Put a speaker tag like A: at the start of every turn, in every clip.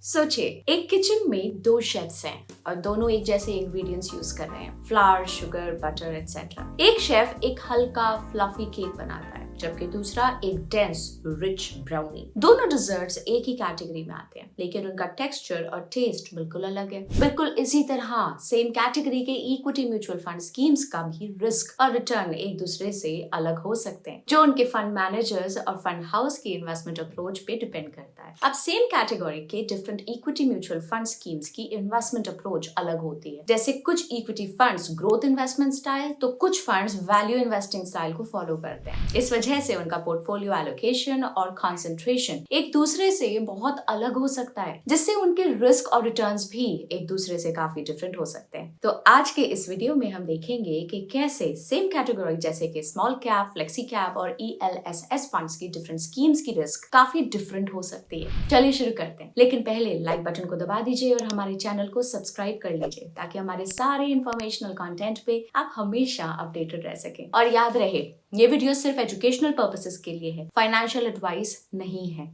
A: सोचिए एक किचन में दो शेफ्स हैं और दोनों एक जैसे इंग्रेडिएंट्स यूज कर रहे हैं, फ्लावर, शुगर, बटर एटसेट्रा। एक शेफ एक हल्का फ्लफी केक बनाता है जबकि दूसरा एक डेंस रिच ब्राउनी। दोनों डिजर्ट्स एक ही कैटेगरी में आते हैं लेकिन उनका टेक्सचर और टेस्ट बिल्कुल अलग है। बिल्कुल इसी तरह सेम कैटेगरी के इक्विटी म्यूचुअल फंड स्कीम्स का भी रिस्क और रिटर्न एक दूसरे से अलग हो सकते हैं, जो उनके फंड मैनेजर्स और फंड हाउस की इन्वेस्टमेंट अप्रोच पे डिपेंड करता है। अब सेम कैटेगरी के different equity mutual fund schemes की इन्वेस्टमेंट अप्रोच अलग होती है। जैसे कुछ equity funds growth investment style तो कुछ फंड्स वैल्यू इन्वेस्टिंग स्टाइल को फॉलो करते हैं। इस वजह से उनका पोर्टफोलियो एलोकेशन और कंसंट्रेशन एक दूसरे से बहुत अलग हो सकता है, जिससे उनके रिस्क और रिटर्न्स भी एक दूसरे से काफी डिफरेंट हो सकते हैं। तो आज के इस वीडियो में हम देखेंगे कि कैसे सेम कैटेगरी जैसे कि स्मॉल कैप, फ्लेक्सी कैप और ELSS फंड्स की डिफरेंट स्कीम्स की रिस्क काफी डिफरेंट हो सकती है। चलिए शुरू करते हैं, लेकिन पहले लाइक बटन को दबा दीजिए और हमारे चैनल को सब्सक्राइब कर लीजिए ताकि हमारे सारे इंफॉर्मेशनल कंटेंट पे आप हमेशा अपडेटेड रह सकें। और याद रहे, ये वीडियो सिर्फ एजुकेशनल पर्पसेस के लिए है, फाइनेंशियल एडवाइस नहीं है।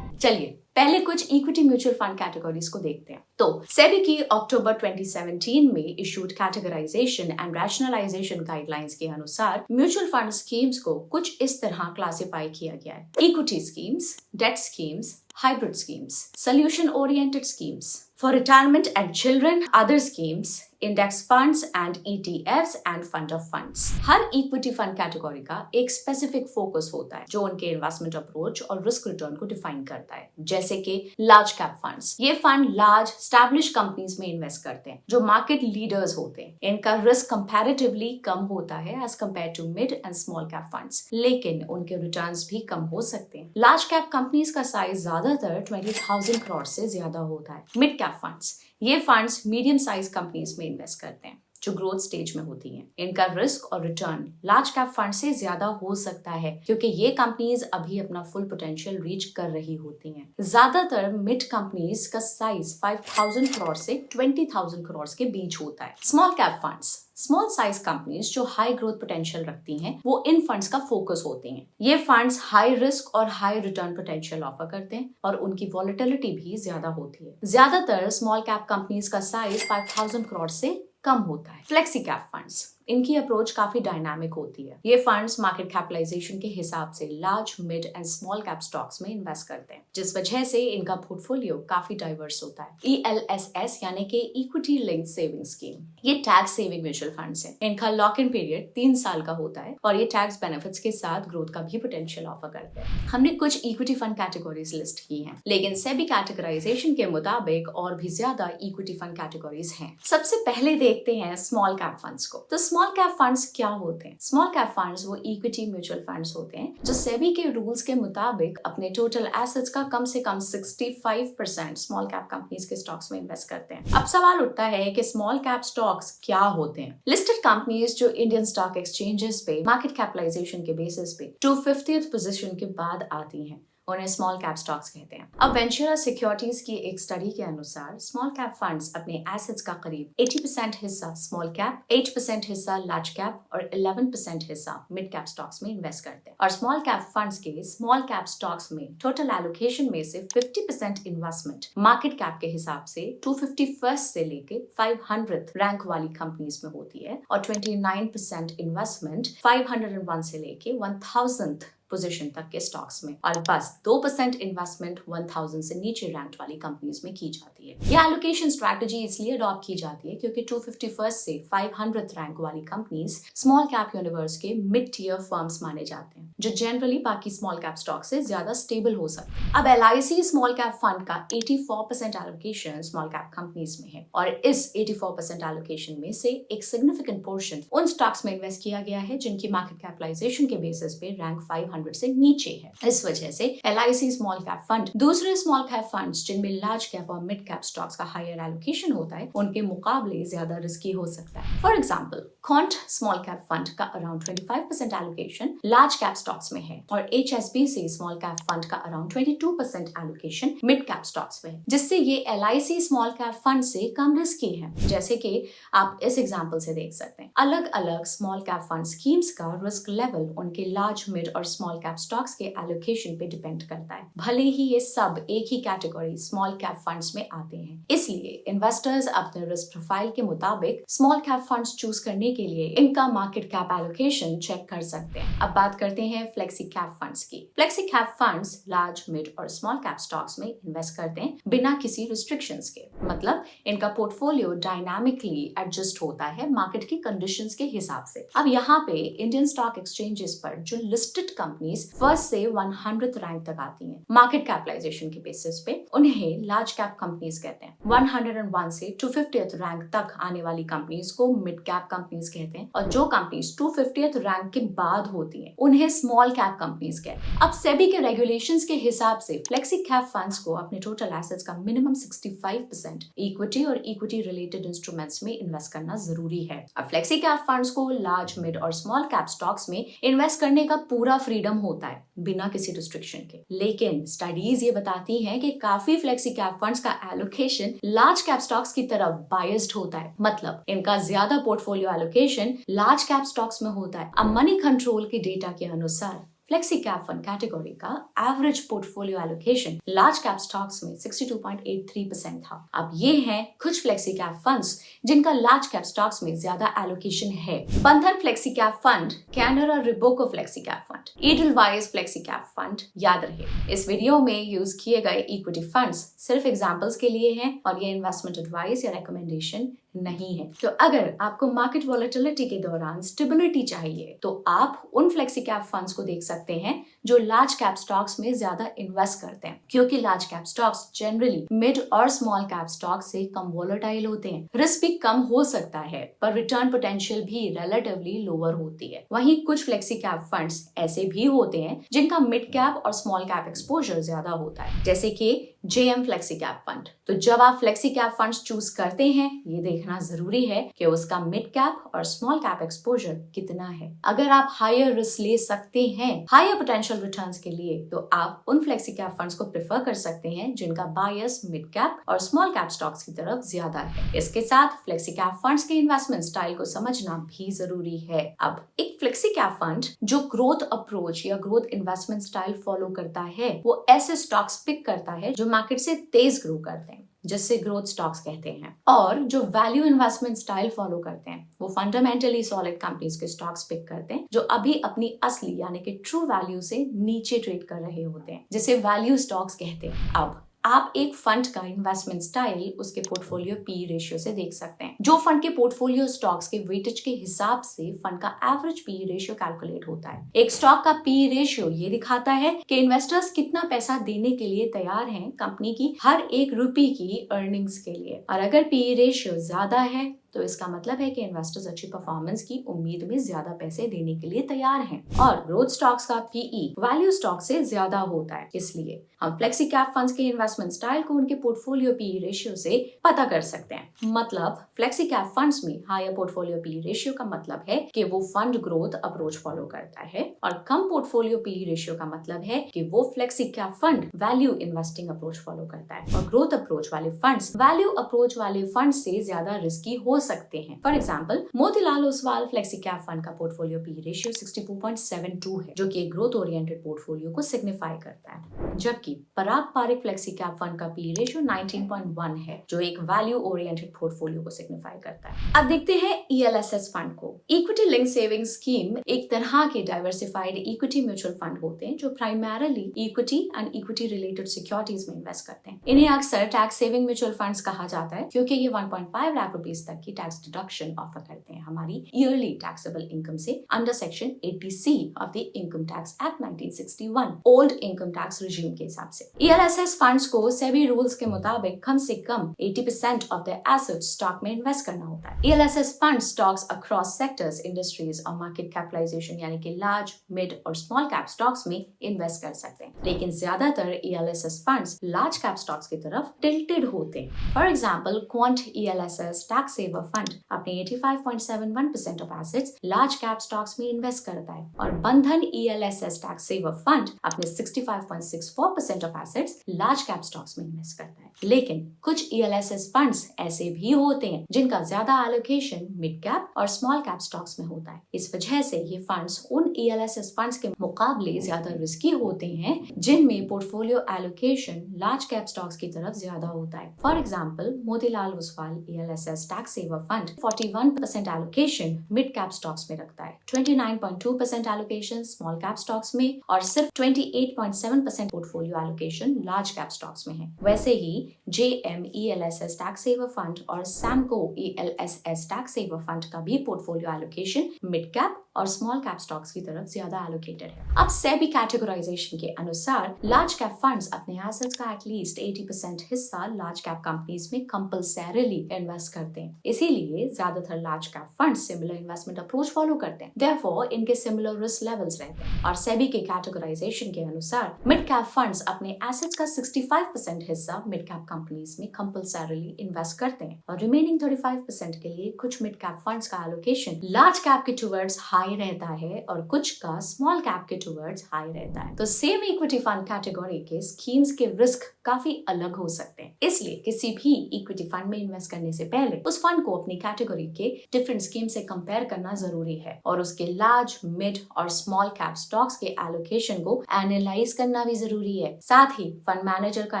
A: चलिए पहले कुछ इक्विटी म्यूचुअल फंड कैटेगरीज को देखते हैं। तो सेबी की अक्टूबर 2017 में issued categorization and rationalization guidelines के अनुसार म्यूचुअल फंड स्कीम्स को कुछ इस तरह क्लासिफाई किया गया है: equity schemes, debt schemes, hybrid schemes, solution oriented schemes, for retirement and children, other schemes, index funds and ETFs and fund of funds। Her equity fund category का एक specific focus होता है जो उनके इन्वेस्टमेंट अप्रोच और risk return को define करता है। जैसे कि लार्ज कैप फंड्स, ये फंड लार्ज स्टैब्लिश कंपनीज में इन्वेस्ट करते हैं जो मार्केट लीडर्स होते हैं। इनका रिस्क कंपैरेटिवली कम होता है as compare to mid and small cap funds, लेकिन उनके रिटर्न्स भी कम हो सकते हैं। लार्ज कैप कंपनीज का साइज ज्यादातर 20,000 करोड़ से ज्यादा होता है। मिड कैप फंड्स, ये फंड्स मीडियम साइज कंपनीज में इन्वेस्ट करते हैं जो ग्रोथ स्टेज में होती हैं। इनका रिस्क और रिटर्न लार्ज कैप फंड से ज्यादा हो सकता है क्योंकि ये कंपनीज अभी अपना फुल पोटेंशियल रीच कर रही होती हैं। ज्यादातर मिड कंपनीज का साइज 5,000 करोड़ से 20,000 करोड़ के बीच होता है। Small cap funds, small size companies जो हाई ग्रोथ पोटेंशियल रखती हैं, वो इन फंड्स का फोकस होती हैं। ये फंड्स हाई रिस्क और हाई रिटर्न पोटेंशियल ऑफर करते हैं और उनकी वॉलेटिलिटी भी ज्यादा होती है। ज्यादातर स्मॉल कैप कंपनीज का साइज 5,000 करोड़ से कम होता है। फ्लेक्सी कैप फंड्स, इनकी अप्रोच काफी डायनामिक होती है। ये फंड्स मार्केट कैपिटलाइजेशन के हिसाब से large, mid and small cap stocks में इन्वेस्ट करते हैं, जिस वजह से इनका पोर्टफोलियो काफी डाइवर्स होता है। ELSS यानी कि इक्विटी लिंक्ड सेविंग स्कीम, ये टैक्स सेविंग म्यूचुअल फंड्स हैं। इनका लॉक इन पीरियड 3 साल का होता है और ये टैक्स बेनिफिट्स के साथ ग्रोथ का भी पोटेंशियल ऑफर करते हैं। हमने कुछ इक्विटी फंड कैटेगरीज लिस्ट की हैं, लेकिन सेबी कैटेगराइजेशन के मुताबिक और भी ज्यादा इक्विटी फंड कैटेगरीज हैं। सबसे पहले देखते हैं स्मॉल कैप फंड्स को। तो स्मॉल कैप फंड्स क्या होते हैं? स्मॉल कैप फंड्स वो इक्विटी म्यूचुअल फंड्स होते हैं जो सेबी के रूल्स के मुताबिक अपने टोटल एसेट्स का कम से कम 65% स्मॉल कैप कंपनीज के स्टॉक्स में इन्वेस्ट करते हैं। अब सवाल उठता है कि स्मॉल कैप स्टॉक्स क्या होते हैं? लिस्टेड कंपनीज जो इंडियन स्टॉक एक्सचेंजेस पे मार्केट कैपिटलाइजेशन के बेसिस पे 250th पोजीशन के बाद आती हैं, उन्हें स्मॉल कैप स्टॉक्स कहते हैं। अब वेंचुरा सिक्योरिटीज की एक स्टडी के अनुसार स्मॉल कैप फंड्स अपने एसेट्स का करीब 80% हिस्सा स्मॉल कैप, 8% हिस्सा लार्ज कैप और 11% हिस्सा मिड कैप स्टॉक्स में इन्वेस्ट करते हैं। और स्मॉल कैप फंड्स के स्मॉल कैप स्टॉक्स में टोटल एलोकेशन में से 50% इन्वेस्टमेंट मार्केट कैप के हिसाब से 251st से लेके 500th रैंक वाली कंपनीज में होती है और 29% इन्वेस्टमेंट 501 से लेके 1000th पोजीशन तक के स्टॉक्स में और बस 2% इन्वेस्टमेंट 1000 से नीचे रैंक वाली कंपनीज में की जाती है। यह एलोकेशन स्ट्रैटेजी इसलिए अडॉप्ट की जाती है क्योंकि 251st से 500th रैंक वाली कंपनीज स्मॉल कैप यूनिवर्स के मिड टियर फर्म्स माने जाते हैं जो जनरली बाकी स्मॉल कैप स्टॉक से ज्यादा स्टेबल हो सकते हैं। अब LIC स्मॉल कैप फंड का 84% एलोकेशन स्मॉल कैप कंपनीज में है और इस 84% एलोकेशन में से एक सिग्निफिकेंट पोर्शन उन स्टॉक्स में इन्वेस्ट किया गया है जिनकी मार्केट कैपिटलाइजेशन के बेसिस पे रैंक 500 से नीचे है। इस वजह से LIC स्मॉल कैप फंड दूसरे स्मॉल कैप फंड्स जिनमें लार्ज कैप और मिड कैप स्टॉक्स का हायर एलोकेशन होता है उनके मुकाबले ज्यादा रिस्की हो सकता है। For example, quant small cap fund का around 25% allocation large cap stocks में है और HSBC स्मॉल कैप फंड का around 22% allocation mid cap stocks में है, जिससे ये LIC स्मॉल कैप फंड से कम रिस्की है। जैसे कि आप इस एग्जांपल से देख सकते हैं, अलग अलग स्मॉल कैप फंड स्कीम्स का रिस्क लेवल उनके लार्ज, मिड और स्मॉल स्मॉल कैप स्टॉक्स के एलोकेशन पे डिपेंड करता है, भले ही ये सब एक ही कैटेगरी स्मॉल कैप फंड्स में आते हैं। इसलिए इन्वेस्टर्स अपने रिस्क प्रोफाइल के मुताबिक स्मॉल कैप फंड्स चूज करने के लिए इनका मार्केट कैप एलोकेशन चेक कर सकते हैं। अब बात करते हैं फ्लेक्सी कैप फंड्स की। Flexi cap funds large, mid और स्मॉल कैप स्टॉक्स में इन्वेस्ट करते हैं बिना किसी रिस्ट्रिक्शंस के, मतलब इनका पोर्टफोलियो डायनामिकली एडजस्ट होता है मार्केट की कंडीशंस के हिसाब से। अब यहाँ पे इंडियन स्टॉक एक्सचेंजेस पर जो लिस्टेड कंपनीज फर्स्ट से 100th रैंक तक आती हैं मार्केट कैपिटलाइजेशन के बेसिस पे, उन्हें लार्ज कैप कंपनीज कहते हैं। 101 से 250th रैंक तक आने वाली कंपनीज को मिड कैप कंपनीज कहते हैं, और जो कंपनीज 250th रैंक के बाद होती हैं उन्हें स्मॉल कैप कंपनीज कहते हैं। अब सेबी के रेगुलेशंस के हिसाब से फ्लेक्सी कैप फंड्स को अपने टोटल एसेट्स का मिनिमम 65% इक्विटी और इक्विटी रिलेटेड इंस्ट्रूमेंट्स में इन्वेस्ट करना जरूरी है। अब फ्लेक्सी कैप फंड्स को लार्ज, मिड और स्मॉल कैप स्टॉक्स में इन्वेस्ट करने का पूरा फ्रीडम होता है बिना किसी रिस्ट्रिक्शन के, लेकिन स्टडीज ये बताती हैं कि काफी फ्लेक्सी कैप फंड्स का एलोकेशन लार्ज कैप स्टॉक्स की तरफ बायस्ड होता है, मतलब इनका ज्यादा portfolio allocation large cap stocks में होता है। अब मनी कंट्रोल के डेटा के अनुसार फ्लेक्सी कैप फंड कैटेगरी का average portfolio allocation large cap stocks में 62.83% था। अब ये हैं कुछ फ्लेक्सी कैप फंड्स जिनका लार्ज कैप स्टॉक्स में ज्यादा एलोकेशन है। Bandhan flexi cap fund, Canara Robeco flexi cap fund, Edelweiss flexi cap fund. याद रहे, इस वीडियो में यूज किए गए इक्विटी फंड्स सिर्फ एग्जांपल्स के लिए हैं और ये इन्वेस्टमेंट एडवाइस या रिकमेंडेशन नहीं है। तो अगर आपको मार्केट वॉलेटिलिटी के दौरान स्टेबिलिटी चाहिए तो आप उन फ्लेक्सी कैप फंड्स को देख सकते हैं जो लार्ज कैप स्टॉक्स में ज्यादा इन्वेस्ट करते हैं, क्योंकि large cap stocks generally mid और स्मॉल कैप स्टॉक्स से कम वॉलेटाइल होते हैं। रिस्क भी कम हो सकता है पर रिटर्न पोटेंशियल भी रिलेटिवली लोअर होती है। वहीं कुछ फ्लेक्सी कैप फंड्स ऐसे भी होते हैं जिनका मिड कैप और स्मॉल कैप एक्सपोजर ज्यादा होता है, जैसे कि JM फ्लेक्सी कैप फंड। तो जब आप फ्लेक्सी कैप फंड्स चूज करते हैं, ये देखना जरूरी है कि उसका मिड कैप और स्मॉल कैप एक्सपोजर कितना है। अगर आप हायर रिस्क ले सकते हैं हायर पोटेंशियल रिटर्न्स के लिए, तो आप उन फ्लेक्सी कैप फंड्स को प्रेफर कर सकते हैं जिनका बायस मिड कैप और स्मॉल कैप स्टॉक्स की तरफ ज्यादा है। इसके साथ फ्लेक्सी कैप फंड्स के इन्वेस्टमेंट स्टाइल को समझना भी जरूरी है। अब एक फ्लेक्सी कैप फंड जो ग्रोथ अप्रोच या ग्रोथ इन्वेस्टमेंट स्टाइल फॉलो करता है, वो ऐसे स्टॉक्स पिक करता है जो मार्केट से तेज ग्रो करते हैं, जिससे ग्रोथ स्टॉक्स कहते हैं, और जो वैल्यू इन्वेस्टमेंट स्टाइल फॉलो करते हैं वो फंडामेंटली सॉलिड कंपनीज के स्टॉक्स पिक करते हैं जो अभी अपनी असली यानी कि ट्रू वैल्यू से नीचे ट्रेड कर रहे होते हैं, जिसे वैल्यू स्टॉक्स कहते हैं। अब आप एक फंड का इन्वेस्टमेंट स्टाइल उसके पोर्टफोलियो पी रेशियो से देख सकते हैं। जो फंड के पोर्टफोलियो स्टॉक्स के वेटेज के हिसाब से फंड का एवरेज पी रेशियो कैलकुलेट होता है। एक स्टॉक का पी रेशियो ये दिखाता है कि इन्वेस्टर्स कितना पैसा देने के लिए तैयार हैं कंपनी की हर एक रुपए की अर्निंग्स के लिए, और अगर पी रेशियो ज्यादा है तो इसका मतलब है कि इन्वेस्टर्स अच्छी परफॉर्मेंस की उम्मीद में ज्यादा पैसे देने के लिए तैयार हैं। और ग्रोथ स्टॉक्स का पीई वैल्यू स्टॉक से ज्यादा होता है, इसलिए हम फ्लेक्सी कैप फंड्स के इन्वेस्टमेंट स्टाइल को उनके पोर्टफोलियो पीई रेशियो से पता कर सकते हैं। मतलब फ्लेक्सी कैप फंड्स में हायर पोर्टफोलियो पीई रेशियो का मतलब है कि वो फंड ग्रोथ अप्रोच फॉलो करता है, और कम पोर्टफोलियो पीई रेशियो का मतलब है कि वो flexi cap fund value investing approach follow करता है। और ग्रोथ अप्रोच वाले फंड्स वैल्यू अप्रोच वाले फंड से ज्यादा रिस्की हो सकते हैं। For example, Motilal Oswal flexi cap fund का पोर्टफोलियो पी रेशियो 64.72 है, जो कि एक ग्रोथ ओरिएंटेड पोर्टफोलियो को सिग्निफाई करता है, जबकि पराग पारिक फ्लेक्सी कैप फंड का पी रेशियो 19.1 है, जो एक वैल्यू ओरिएंटेड पोर्टफोलियो को सिग्निफाई करता है। अब देखते हैं ELSS फंड को। इक्विटी लिंक सेविंग स्कीम एक तरह के डाइवर्सिफाइड इक्विटी म्यूचुअल फंड होते हैं जो primarily equity and equity related securities में इन्वेस्ट करते हैं। इन्हें अक्सर टैक्स सेविंग म्यूचुअल फंड्स कहा जाता है, क्योंकि ये 1.5 लाख रुपीस तक की टैक्स डिडक्शन ऑफर करते हैं हमारी ईयरली टैक्सेबल इनकम से under section 80C of the income tax act 1961 old income tax regime के हिसाब से। ELSS फंड्स को सेबी रूल्स के मुताबिक कम से कम 80% ऑफ द एसेट्स स्टॉक में इन्वेस्ट करना होता है। ELSS fund stocks across sectors, industries और मार्केट कैपिटलाइजेशन यानी कि लार्ज, मिड और स्मॉल कैप स्टॉक्स में इन्वेस्ट कर सकते हैं, लेकिन ज्यादातर ELSS funds large cap stocks की तरफ टिल्टेड होते हैं। For example, quant ELSS tax saver fund अपने 85.71% of assets large cap stocks में इन्वेस्ट करता है और बंधन ELSS टैक्स सेवर फंड अपने 65.64% of assets large cap stocks में इन्वेस्ट करता है। लेकिन कुछ ELSS फंड्स ऐसे भी होते हैं जिनका ज्यादा एलोकेशन मिड कैप और स्मॉल कैप स्टॉक्स में होता है। इस वजह से ये फंड्स उन ELSS फंड्स के मुकाबले ज्यादा रिस्की होते हैं जिनमें portfolio allocation large cap stocks की तरफ ज्यादा होता है। For example, Motilal Oswal ELSS tax saver fund 41% allocation mid cap stocks में रखता है, 29.2% एलोकेशन स्मॉल कैप स्टॉक्स में और सिर्फ 28.7% portfolio allocation large cap stocks में है। वैसे ही JM ELSS tax saver fund और Samco ELSS tax saver fund का भी पोर्टफोलियो एलोकेशन मिड कैप और स्मॉल कैप स्टॉक्स की तरफ ज्यादा एलोकेटेड है। अब सेबी कैटेगराइजेशन के अनुसार लार्ज कैप फंड्स अपने एसेट्स का एटलीस्ट 80% हिस्सा लार्ज कैप कंपनीज में कंपल्सरीली इन्वेस्ट करते हैं। इसीलिए ज्यादातर large cap funds similar investment approach follow करते हैं। देयरफॉर इनके सिमिलर रिस्क लेवल्स रहते हैं। और सेबी के कैटेगराइजेशन के अनुसार मिड कैप फंड्स अपने एसेट्स का 65% हिस्सा मिड कैप कंपनीज में कंपल्सरीली इन्वेस्ट करते हैं और रिमेनिंग 35% के लिए कुछ मिड कैप फंड्स का एलोकेशन लार्ज कैप के टुवर्ड्स हाई रहता है और कुछ का स्मॉल कैप के टुवर्ड्स हाई रहता है। तो सेम इक्विटी फंड कैटेगरी के स्कीम्स के रिस्क काफी अलग हो सकते हैं। इसलिए किसी भी इक्विटी फंड में इन्वेस्ट करने से पहले उस फंड को अपनी कैटेगरी के डिफरेंट स्कीम से कंपेयर करना जरूरी है और उसके लार्ज, मिड और स्मॉल कैप स्टॉक्स के एलोकेशन को एनालाइज करना भी जरूरी है। साथ ही फंड मैनेजर का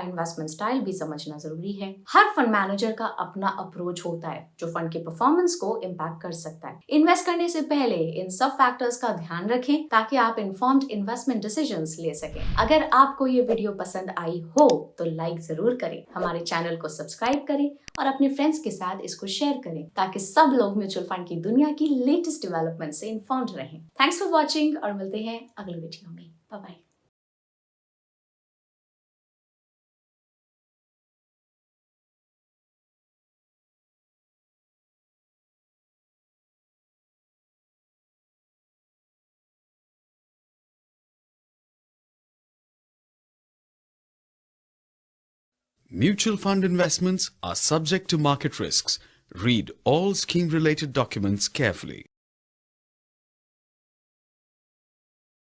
A: इन्वेस्टमेंट स्टाइल भी समझना जरूरी है। हर फंड मैनेजर का अपना अप्रोच होता है जो फंड के परफॉर्मेंस को इम्पैक्ट कर सकता है। इन्वेस्ट करने से पहले इन सब फैक्टर्स का ध्यान रखें ताकि आप इन्फॉर्म्ड इन्वेस्टमेंट डिसीजंस ले सकें। अगर आपको ये वीडियो पसंद आई हो तो लाइक जरूर करें, हमारे चैनल को सब्सक्राइब करें और अपने फ्रेंड्स के साथ इसको शेयर करें ताकि सब लोग म्यूचुअल फंड की दुनिया की लेटेस्ट डेवलपमेंट से इन्फॉर्म्ड रहें। थैंक्स फॉर वॉचिंग और मिलते हैं अगले वीडियो में। Bye bye.
B: Mutual fund investments are subject to market risks. Read all scheme-related documents carefully.